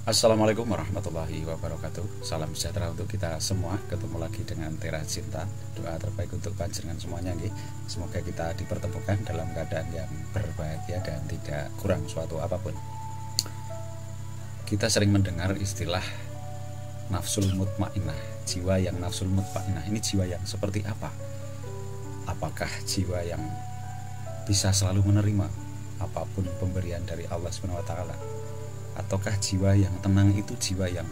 Assalamualaikum warahmatullahi wabarakatuh. Salam sejahtera untuk kita semua. Ketemu lagi dengan Tera Cinta. Doa terbaik untuk panjenengan semuanya nggih. Semoga kita dipertemukan dalam keadaan yang berbahagia dan tidak kurang suatu apapun. Kita sering mendengar istilah nafsul mutmainnah, jiwa yang nafsul mutmainnah. Ini jiwa yang seperti apa? Apakah jiwa yang bisa selalu menerima apapun pemberian dari Allah SWT? Ataukah jiwa yang tenang itu jiwa yang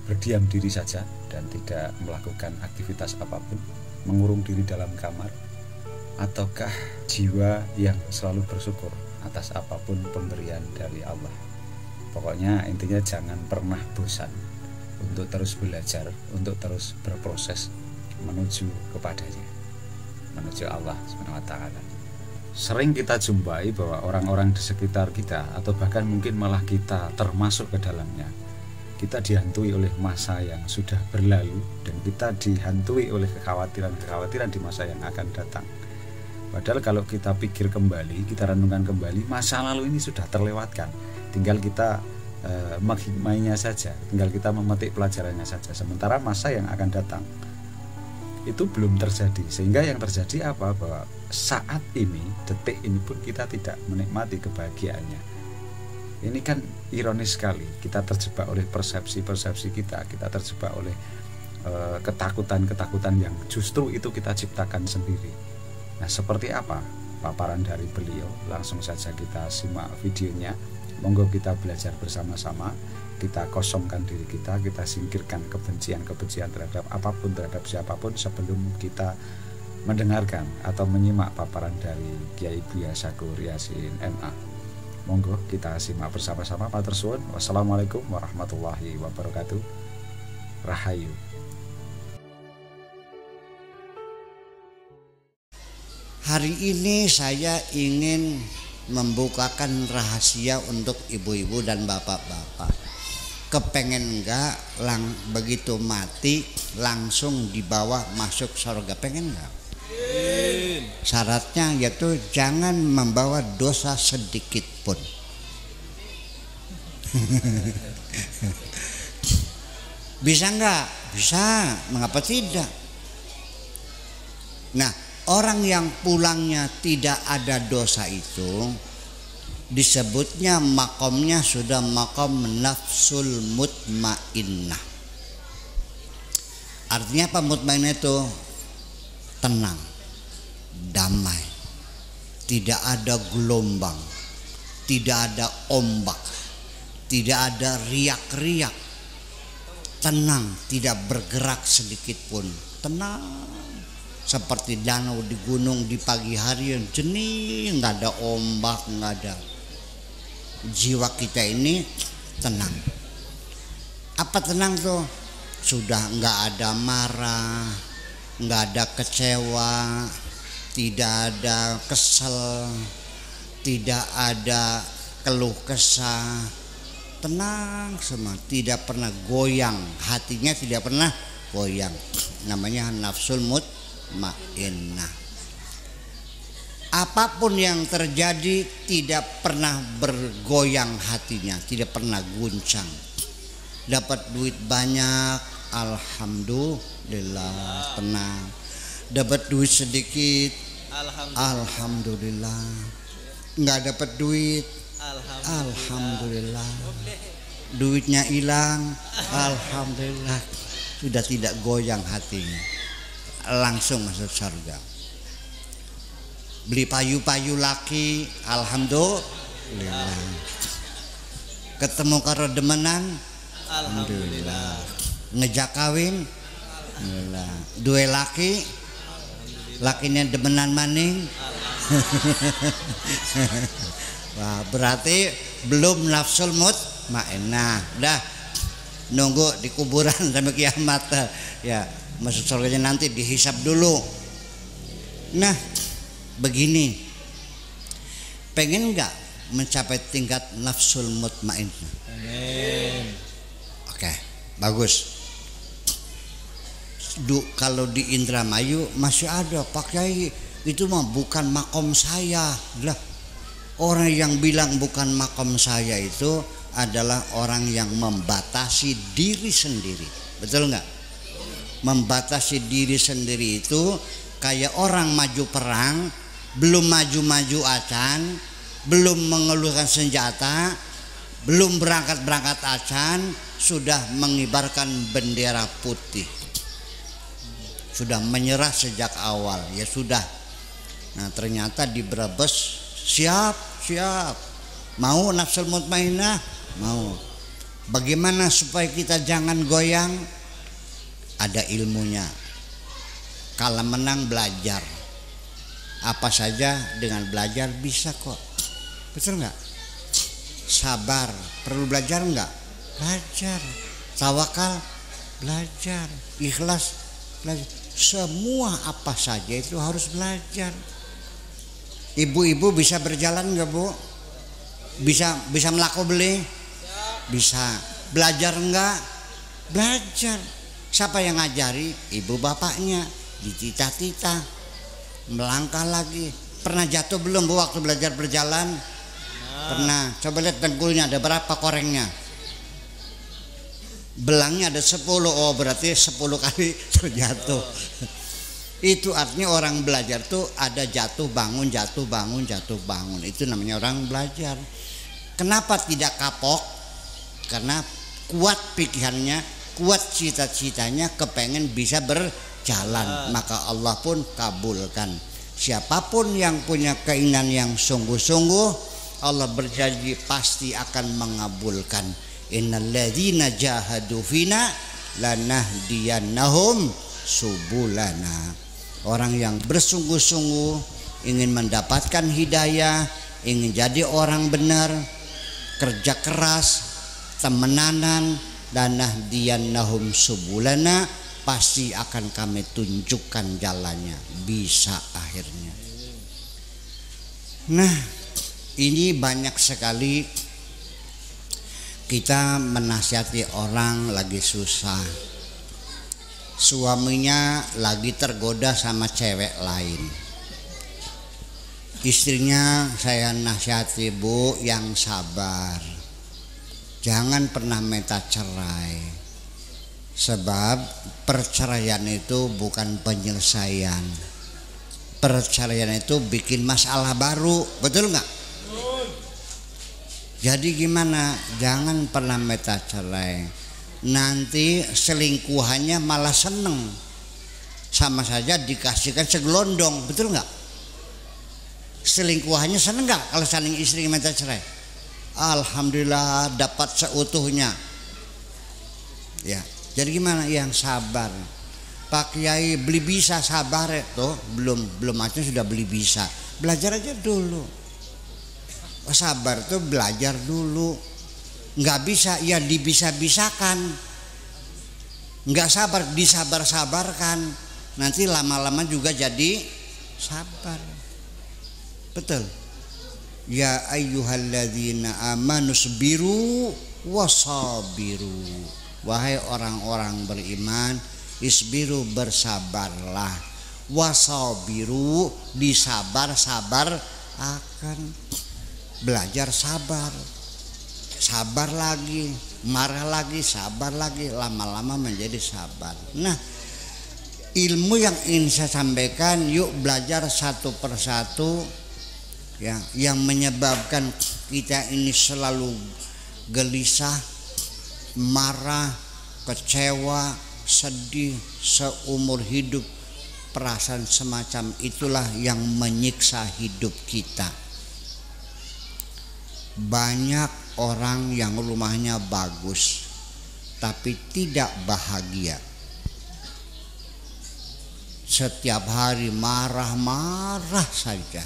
berdiam diri saja dan tidak melakukan aktivitas apapun, mengurung diri dalam kamar? Ataukah jiwa yang selalu bersyukur atas apapun pemberian dari Allah? Pokoknya intinya jangan pernah bosan untuk terus belajar, untuk terus berproses menuju kepadanya, menuju Allah SWT. Sering kita jumpai bahwa orang-orang di sekitar kita, atau bahkan mungkin malah kita termasuk ke dalamnya, kita dihantui oleh masa yang sudah berlalu, dan kita dihantui oleh kekhawatiran-kekhawatiran di masa yang akan datang. Padahal kalau kita pikir kembali, kita renungkan kembali, masa lalu ini sudah terlewatkan. Tinggal kita menghikmahnya saja, tinggal kita memetik pelajarannya saja. Sementara masa yang akan datang itu belum terjadi, sehingga yang terjadi apa? Bahwa saat ini, detik ini pun kita tidak menikmati kebahagiaannya. Ini kan ironis sekali, kita terjebak oleh persepsi-persepsi kita terjebak oleh ketakutan-ketakutan yang justru itu kita ciptakan sendiri. Nah, seperti apa paparan dari beliau? Langsung saja kita simak videonya. Monggo kita belajar bersama-sama, kita kosongkan diri kita singkirkan kebencian-kebencian terhadap apapun, terhadap siapapun sebelum kita mendengarkan atau menyimak paparan dari Kiai Buya Sakur Yasin MA. Monggo kita simak bersama-sama. Matur suwun. Wassalamualaikum warahmatullahi wabarakatuh. Rahayu. Hari ini saya ingin membukakan rahasia untuk ibu-ibu dan bapak-bapak. Kepengen enggak begitu mati langsung dibawa masuk surga? Pengen enggak? Syaratnya yaitu jangan membawa dosa sedikit pun. Bisa enggak? Bisa, mengapa tidak? Nah, orang yang pulangnya tidak ada dosa itu disebutnya makomnya sudah makom nafsul mutmainnah. Artinya apa mutmainnah itu? Tenang, damai, tidak ada gelombang, tidak ada ombak, tidak ada riak-riak, tenang, tidak bergerak sedikit pun, tenang seperti danau di gunung di pagi hari yang jernih, nggak ada ombak, nggak ada. Jiwa kita ini tenang. Apa tenang tuh? Sudah nggak ada marah, nggak ada kecewa, tidak ada kesel, tidak ada keluh kesah, tenang semua, tidak pernah goyang, hatinya tidak pernah goyang. Namanya nafsul mutmainnah. Apapun yang terjadi tidak pernah bergoyang hatinya, tidak pernah guncang. Dapat duit banyak, alhamdulillah, tenang. Dapat duit sedikit, alhamdulillah. Nggak dapat duit, alhamdulillah. Duitnya hilang, alhamdulillah. Sudah tidak goyang hatinya, langsung masuk surga. Beli payu-payu laki, alhamdulillah. Ketemu karo demenan, alhamdulillah. Ngejak kawin, alhamdulillah. Dua laki, lakinya demenan maning. Wah, berarti belum nafsul mutmainnah. Dah nunggu di kuburan sampai kiamat ya, masuk surganya nanti dihisap dulu. Nah, begini, pengen nggak mencapai tingkat nafsul mutmainnah? Amin. Oke, bagus. Kalau di Indramayu masih ada, Pak Kiai, itu mah bukan makom saya. Lah, orang yang bilang bukan makom saya itu adalah orang yang membatasi diri sendiri. Betul nggak? Membatasi diri sendiri itu kayak orang maju perang, belum maju-maju acan, belum mengeluarkan senjata, belum berangkat-berangkat acan, sudah mengibarkan bendera putih. Sudah menyerah sejak awal, ya sudah. Nah ternyata di Brebes siap. Mau nafsul mutmainah? Mau. Bagaimana supaya kita jangan goyang? Ada ilmunya. Kalau menang belajar. Apa saja dengan belajar bisa kok. Betul nggak? Sabar, perlu belajar nggak? Belajar. Tawakal, belajar. Ikhlas, belajar. Semua apa saja itu harus belajar. Ibu-ibu bisa berjalan nggak bu? Bisa melaku beli? Bisa. Belajar nggak? Belajar. Siapa yang ngajari? Ibu bapaknya. Ditita-tita. Melangkah lagi. Pernah jatuh belum bu waktu belajar berjalan? Pernah. Coba lihat dengkulnya ada berapa korengnya? Belangnya ada 10. Oh berarti 10 kali terjatuh. Itu artinya orang belajar tuh ada jatuh bangun. Itu namanya orang belajar. Kenapa tidak kapok? Karena kuat pikirannya, kuat cita-citanya, kepengen bisa berjalan. Maka Allah pun kabulkan. Siapapun yang punya keinginan yang sungguh-sungguh, Allah berjanji pasti akan mengabulkan. Innalladzina jahadu fina lanahdiyannahum subulana. Orang yang bersungguh-sungguh ingin mendapatkan hidayah, ingin jadi orang benar, kerja keras, temenanan, dan nahdiyannahum subulana, pasti akan kami tunjukkan jalannya, bisa akhirnya. Nah, ini banyak sekali kita menasihati orang lagi susah, suaminya lagi tergoda sama cewek lain. Istrinya saya nasihati, bu, yang sabar, jangan pernah minta cerai, sebab perceraian itu bukan penyelesaian. Perceraian itu bikin masalah baru, betul nggak? Jadi gimana? Jangan pernah minta cerai. Nanti selingkuhannya malah seneng. Sama saja dikasihkan segelondong, betul nggak? Selingkuhannya seneng nggak kalau saling istri minta cerai? Alhamdulillah dapat seutuhnya. Ya, jadi gimana? Yang sabar. Pak Kiai beli bisa, sabar tuh, belum aja sudah beli bisa. Belajar aja dulu. Sabar tuh belajar dulu. Nggak bisa ya dibisa-bisakan. Nggak sabar disabar-sabarkan. Nanti lama-lama juga jadi sabar. Betul. Ya ayyuhalladzina amanu sabiru wasabiru. Wahai orang-orang beriman, isbiru, bersabarlah. Wasabiru, disabar-sabar akan. Belajar sabar. Sabar lagi, marah lagi, sabar lagi, lama-lama menjadi sabar. Nah, ilmu yang ingin saya sampaikan, yuk belajar satu persatu ya, yang menyebabkan kita ini selalu gelisah, marah, kecewa, sedih seumur hidup. Perasaan semacam itulah yang menyiksa hidup kita. Banyak orang yang rumahnya bagus tapi tidak bahagia. Setiap hari marah-marah saja.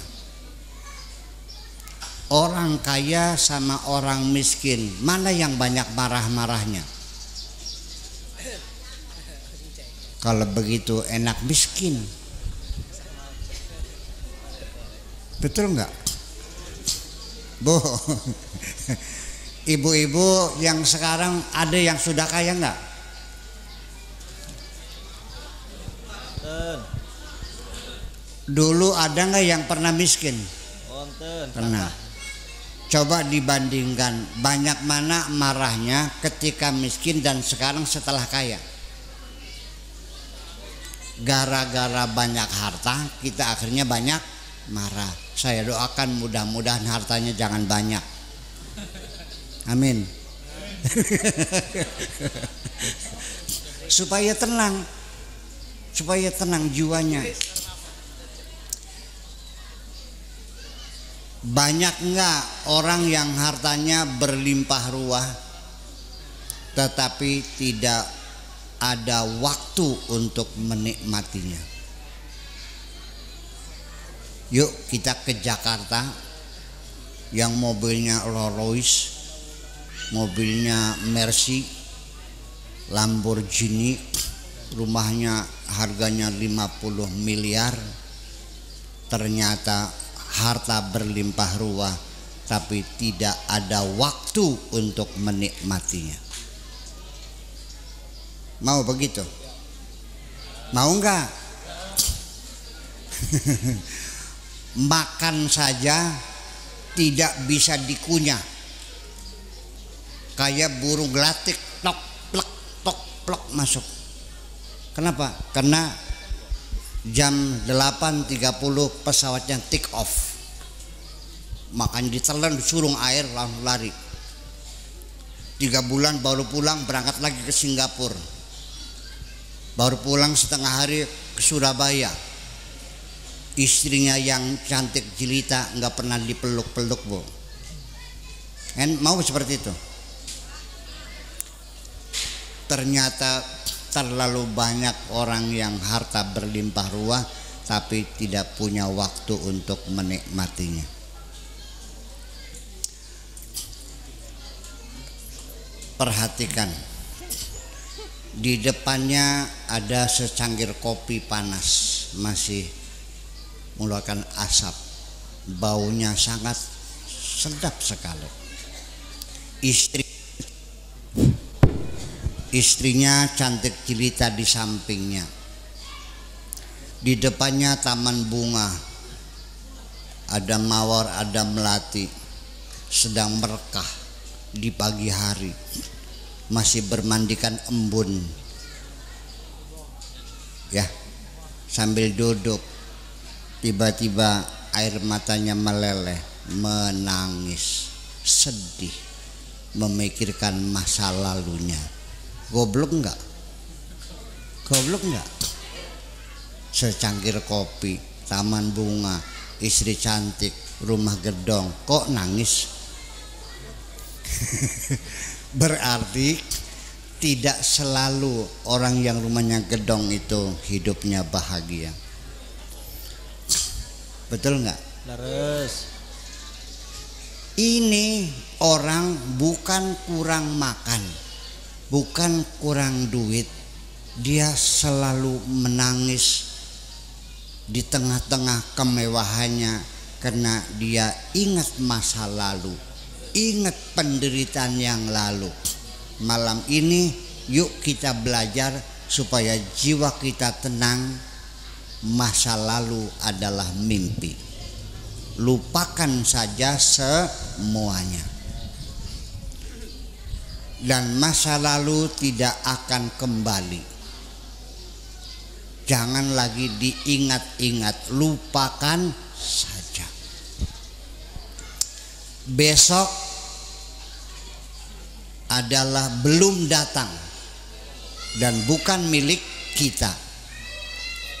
Orang kaya sama orang miskin, mana yang banyak marah-marahnya? Kalau begitu enak miskin. Betul nggak? Bu, ibu-ibu yang sekarang ada yang sudah kaya nggak? Dulu ada nggak yang pernah miskin? Pernah. Coba dibandingkan, banyak mana marahnya ketika miskin dan sekarang setelah kaya. Gara-gara banyak harta kita akhirnya banyak marah. Saya doakan mudah-mudahan hartanya jangan banyak. Amin. Supaya tenang jiwanya. Banyak enggak orang yang hartanya berlimpah ruah tetapi tidak ada waktu untuk menikmatinya? Yuk kita ke Jakarta, yang mobilnya Rolls Royce, mobilnya Mercy, Lamborghini, rumahnya harganya 50 miliar, ternyata harta berlimpah ruah tapi tidak ada waktu untuk menikmatinya. Mau begitu? Mau enggak? Makan saja tidak bisa dikunyah, kayak burung gelatik, tok plok masuk. Kenapa? Karena jam 8.30 pesawatnya take off, makanya ditelan disuruh air langsung lari. 3 bulan baru pulang, berangkat lagi ke Singapura, baru pulang setengah hari ke Surabaya. Istrinya yang cantik jelita nggak pernah dipeluk-peluk, Bu. Kan mau seperti itu? Ternyata terlalu banyak orang yang harta berlimpah ruah tapi tidak punya waktu untuk menikmatinya. Perhatikan, di depannya ada secangkir kopi panas, masih mengeluarkan asap, baunya sangat sedap sekali. Istrinya cantik jelita di sampingnya. Di depannya taman bunga, ada mawar, ada melati, sedang merekah di pagi hari, masih bermandikan embun, ya, sambil duduk. Tiba-tiba air matanya meleleh, menangis, sedih, memikirkan masa lalunya. Goblok enggak? Goblok enggak? Secangkir kopi, taman bunga, istri cantik, rumah gedong, kok nangis? Berarti tidak selalu orang yang rumahnya gedong itu hidupnya bahagia. Betul enggak? Laras. Ini orang bukan kurang makan, bukan kurang duit, dia selalu menangis di tengah-tengah kemewahannya karena dia ingat masa lalu, ingat penderitaan yang lalu. Malam ini yuk kita belajar supaya jiwa kita tenang. Masa lalu adalah mimpi, lupakan saja semuanya, dan masa lalu tidak akan kembali. Jangan lagi diingat-ingat, lupakan saja. Besok adalah belum datang dan bukan milik kita.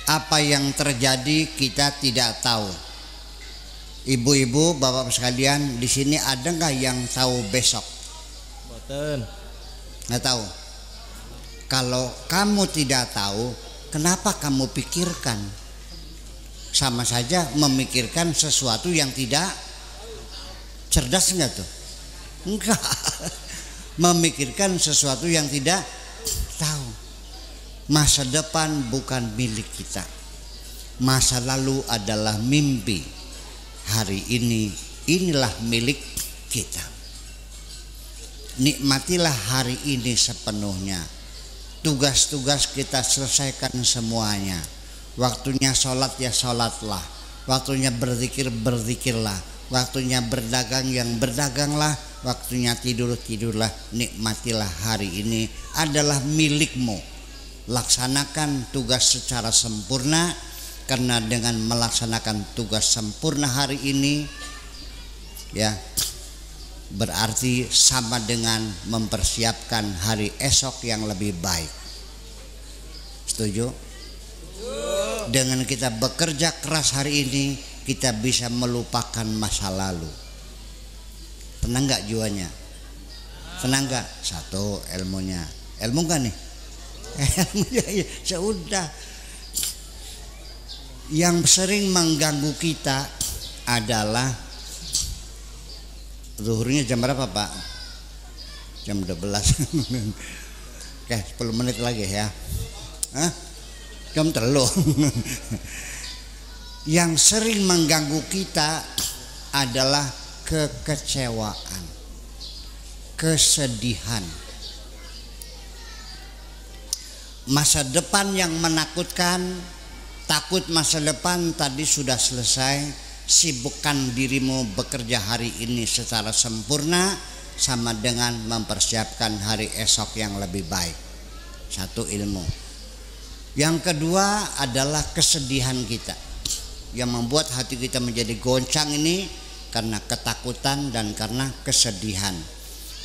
Apa yang terjadi kita tidak tahu. Ibu-ibu, bapak sekalian, di sini ada nggak yang tahu besok? Boten. Nggak tahu. Kalau kamu tidak tahu, kenapa kamu pikirkan? Sama saja memikirkan sesuatu yang tidak cerdas, enggak tuh? Enggak. Memikirkan sesuatu yang tidak tahu. Masa depan bukan milik kita. Masa lalu adalah mimpi. Hari ini, inilah milik kita. Nikmatilah hari ini sepenuhnya. Tugas-tugas kita selesaikan semuanya. Waktunya sholat ya sholatlah. Waktunya berzikir berzikirlah. waktunya berdagang yang berdaganglah, waktunya tidur tidurlah, nikmatilah hari ini adalah milikmu. Laksanakan tugas secara sempurna, karena dengan melaksanakan tugas sempurna hari ini ya berarti sama dengan mempersiapkan hari esok yang lebih baik. Setuju? Dengan kita bekerja keras hari ini, kita bisa melupakan masa lalu. Tenang gak jiwanya? Tenang gak? Satu, ilmunya. Ilmu gak nih? Ilmunya ya sudah. Yang sering mengganggu kita adalah zuhurnya jam berapa Pak? Jam 12. Oke, 10 menit lagi ya. Jam 3. Yang sering mengganggu kita adalah kekecewaan, kesedihan, masa depan yang menakutkan. Takut masa depan tadi sudah selesai. Sibukkan dirimu bekerja hari ini secara sempurna, sama dengan mempersiapkan hari esok yang lebih baik. Satu, ilmu. Yang kedua adalah kesedihan kita, yang membuat hati kita menjadi goncang ini karena ketakutan dan karena kesedihan.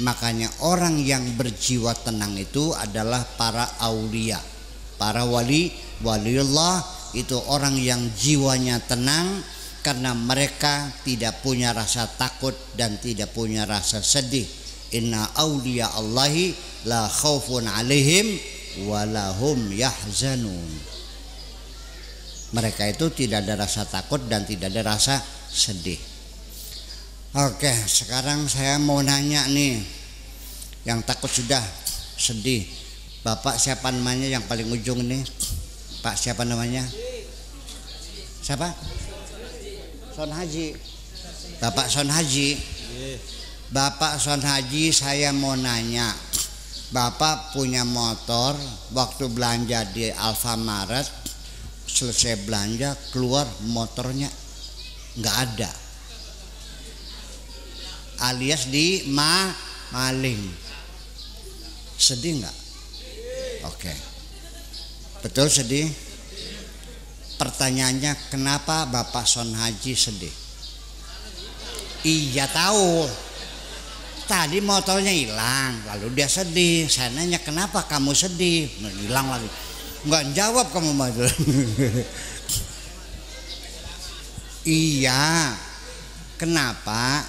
Makanya orang yang berjiwa tenang itu adalah para aulia, para waliullah. Itu orang yang jiwanya tenang karena mereka tidak punya rasa takut dan tidak punya rasa sedih. Inna auliya Allahi la khaufun alaihim walahum yahzanun. Mereka itu tidak ada rasa takut dan tidak ada rasa sedih. Oke, sekarang saya mau nanya nih, yang takut sudah sedih. Bapak siapa namanya yang paling ujung ini? Pak siapa namanya? Siapa? Son Haji. Bapak Son Haji. Bapak Son Haji, saya mau nanya. Bapak punya motor, waktu belanja di Alfamaret, selesai belanja keluar motornya nggak ada, alias di maling. Sedih nggak? Oke. Betul sedih. Pertanyaannya, kenapa Bapak Son Haji sedih? Iya tahu, tadi motornya hilang lalu dia sedih. Saya nanya, kenapa kamu sedih? Hilang lagi, nggak jawab kamu maju. Iya, kenapa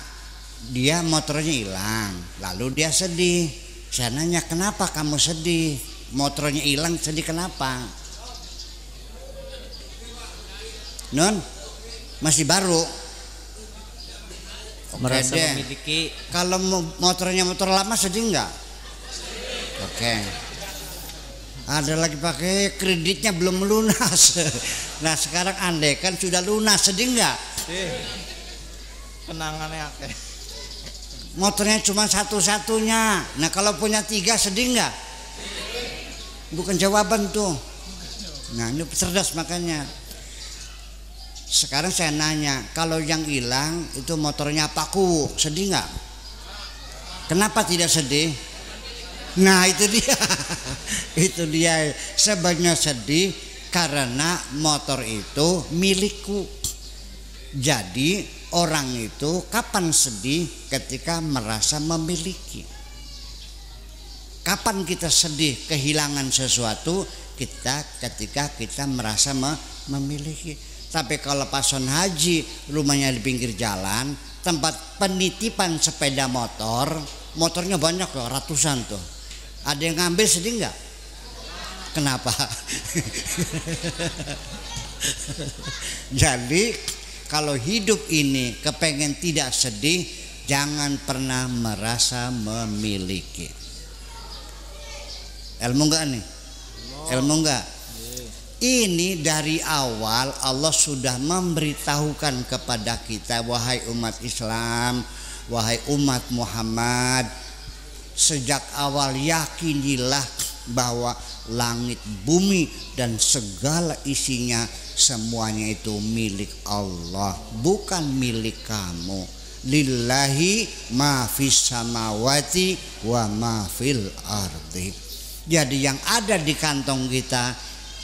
dia motornya hilang lalu dia sedih. Saya nanya, kenapa kamu sedih? Motornya hilang, sedih kenapa? Non, masih baru. Merasa deh. memiliki. Kalau motornya motor lama sedih nggak? Oke. Ada lagi pakai kreditnya belum lunas. Nah sekarang andai kan sudah lunas, sedih nggak? Kenangannya akeh. Motornya cuma satu-satunya. Nah kalau punya 3 sedih nggak? Bukan jawaban tuh. Nah ini cerdas makanya. Sekarang saya nanya, kalau yang hilang itu motornya Paku, sedih nggak? Kenapa tidak sedih? Nah itu dia. Itu dia sebabnya sedih karena motor itu milikku. Jadi orang itu kapan sedih? Ketika merasa memiliki. Kapan kita sedih kehilangan sesuatu? Ketika kita merasa memiliki. Tapi kalau Pak Son Haji rumahnya di pinggir jalan, tempat penitipan sepeda motor, motornya banyak loh, ratusan tuh. Ada yang ngambil, sedih nggak? Kenapa? Jadi kalau hidup ini kepengen tidak sedih, jangan pernah merasa memiliki. Ilmu nggak nih? Ilmu nggak? Ini dari awal Allah sudah memberitahukan kepada kita, wahai umat Islam, wahai umat Muhammad, sejak awal yakinilah bahwa langit, bumi dan segala isinya semuanya itu milik Allah, bukan milik kamu. Lillahi ma fis samawati wa ma fil ardi. Jadi yang ada di kantong kita,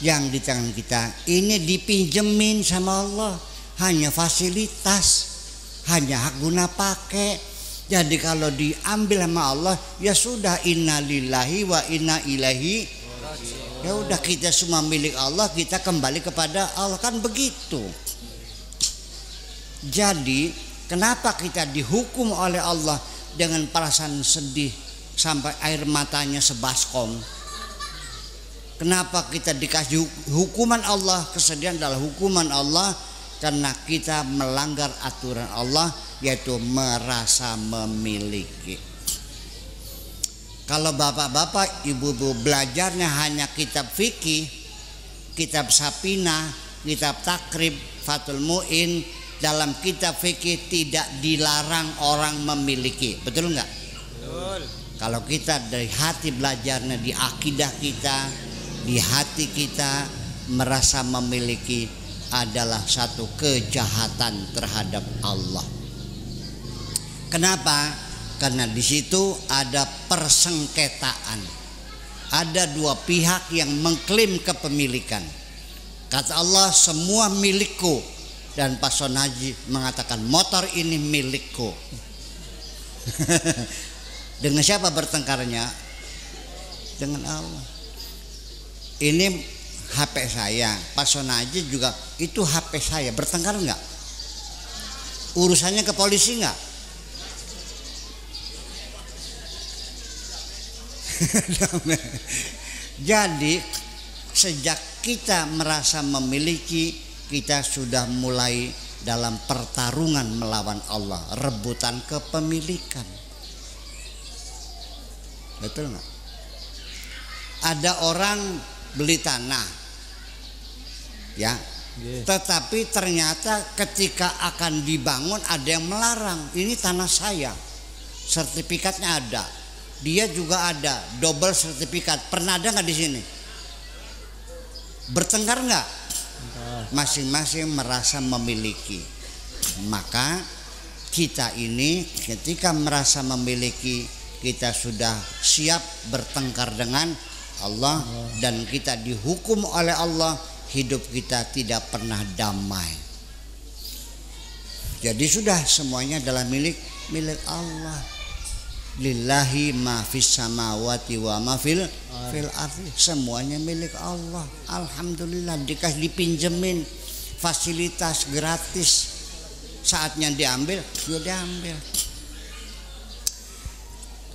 yang di tangan kita ini dipinjemin sama Allah, hanya fasilitas, hanya hak guna pakai. Jadi kalau diambil sama Allah, ya sudah, innalillahi wa inna ilaihi. Ya udah, kita semua milik Allah, kita kembali kepada Allah, kan begitu. Jadi kenapa kita dihukum oleh Allah dengan perasaan sedih sampai air matanya sebaskom? Kenapa kita dikasih hukuman Allah? Kesedihan adalah hukuman Allah karena kita melanggar aturan Allah, yaitu merasa memiliki. Kalau bapak-bapak, ibu-ibu belajarnya hanya kitab fikih, kitab Sapina, kitab Takrib, Fathul Mu'in, dalam kitab fikih tidak dilarang orang memiliki, betul nggak? Betul. Kalau kita dari hati belajarnya, di akidah kita, di hati kita merasa memiliki adalah satu kejahatan terhadap Allah. Kenapa? Karena di situ ada persengketaan. Ada dua pihak yang mengklaim kepemilikan. Kata Allah, semua milikku. Dan Pak Sonaji mengatakan motor ini milikku. Dengan siapa bertengkarnya? Dengan Allah. Ini HP saya, Pak Sonaji juga itu HP saya, bertengkar enggak? Urusannya ke polisi enggak? Jadi sejak kita merasa memiliki, kita sudah mulai dalam pertarungan melawan Allah, rebutan kepemilikan. Betul enggak? Ada orang beli tanah, ya, tetapi ternyata ketika akan dibangun ada yang melarang. Ini tanah saya, sertifikatnya ada, dia juga ada, double sertifikat. Pernah ada nggak di sini? Bertengkar nggak? Masing-masing merasa memiliki. Maka kita ini ketika merasa memiliki, kita sudah siap bertengkar dengan Allah, dan kita dihukum oleh Allah, hidup kita tidak pernah damai. Jadi sudah semuanya adalah milik Allah. Lillahi ma fis samawati wa ma fil ardi. Semuanya milik Allah. Alhamdulillah, dikasih, dipinjemin fasilitas gratis. Saatnya diambil, ya diambil.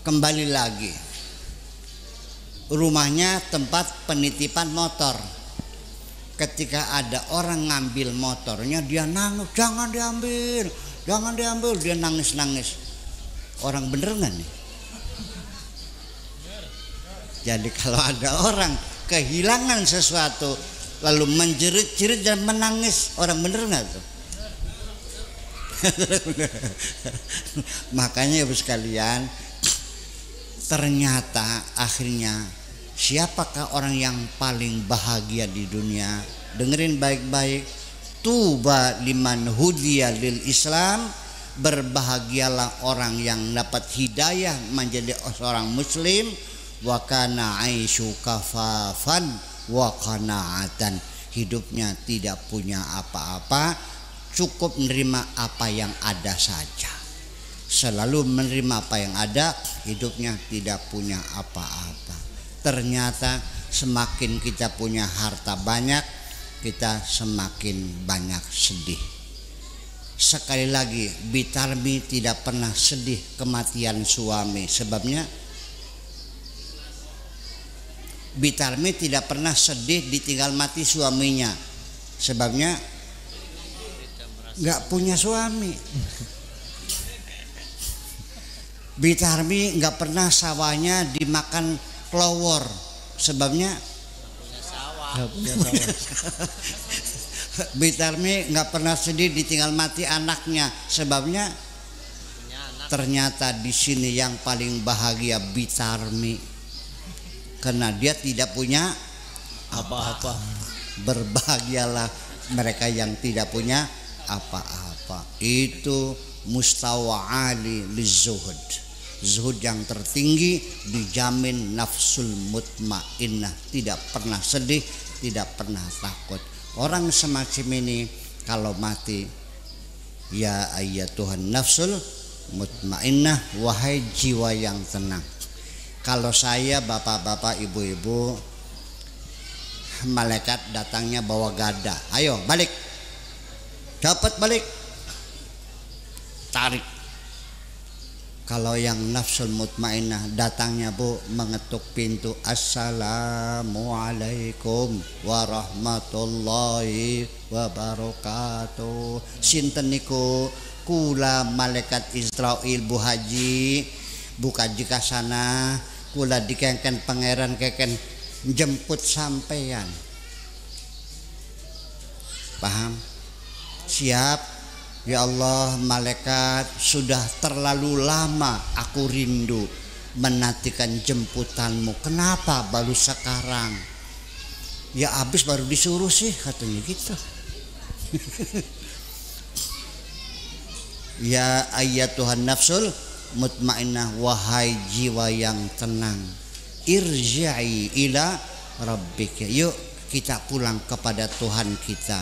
Kembali lagi, rumahnya tempat penitipan motor. Ketika ada orang ngambil motornya, dia nangis, jangan diambil, jangan diambil. Dia nangis-nangis. Orang bener nggak nih? Jadi kalau ada orang kehilangan sesuatu lalu menjerit-jerit dan menangis, orang bener nggak tuh? Makanya ibu sekalian, ternyata akhirnya siapakah orang yang paling bahagia di dunia? Dengerin baik-baik. Tuba liman hudiya lil Islam. Berbahagialah orang yang dapat hidayah menjadi seorang muslim. Wa kana aisyu kafafan wa qanaatan. Hidupnya tidak punya apa-apa, cukup menerima apa yang ada saja. Selalu menerima apa yang ada, hidupnya tidak punya apa-apa. Ternyata semakin kita punya harta banyak, kita semakin banyak sedih. Sekali lagi, Bitarmi tidak pernah sedih kematian suami. Sebabnya Bitarmi tidak pernah sedih ditinggal mati suaminya. Sebabnya nggak punya suami. Bitarmi nggak pernah sawahnya dimakan kelowor. Sebabnya nggak punya sawah. Bitarmi nggak pernah sedih ditinggal mati anaknya. Sebabnya ternyata di sini yang paling bahagia Bitarmi. karena dia tidak punya Apa-apa. Berbahagialah mereka yang tidak punya apa-apa. Itu mustawa ali lizuhud. Zuhud yang tertinggi dijamin nafsul mutmainnah, tidak pernah sedih, tidak pernah takut. Orang semacam ini kalau mati, ya ayyatuhan nafsul mutmainnah, wahai jiwa yang tenang. Kalau saya, bapak-bapak, ibu-ibu, malaikat datangnya bawa gada, ayo balik, dapat balik, tarik. Kalau yang nafsul mutmainnah datangnya bu mengetuk pintu, assalamualaikum warahmatullahi wabarakatuh. Sinten niku? Kula malaikat Israil bu haji, buka jika sana, kula dikengken pangeran keken jemput sampeyan. Paham? Siap? Ya Allah, malaikat, sudah terlalu lama aku rindu menantikan jemputanmu. Kenapa baru sekarang? Ya habis baru disuruh sih, katanya gitu. Ya ayyatuhan nafsul mutmainnah, wahai jiwa yang tenang, irji'i ila rabbika. Yuk kita pulang kepada Tuhan kita.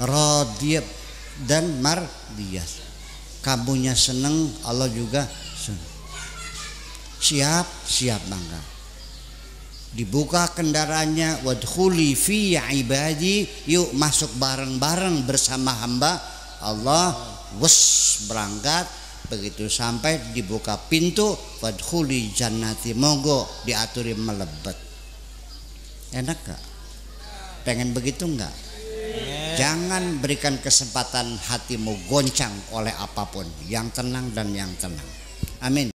Radiyab dan mardiyah, kamunya seneng, Allah juga seneng. Siap bangga. Dibuka kendaraannya, wadkhuli fi ibadi, yuk masuk bareng-bareng bersama hamba Allah. Wes berangkat. Begitu sampai dibuka pintu, wadkhuli jannati, monggo diaturi melebet. Enak gak? Pengen begitu enggak? Jangan berikan kesempatan hatimu goncang oleh apapun. Yang tenang dan yang tenang. Amin.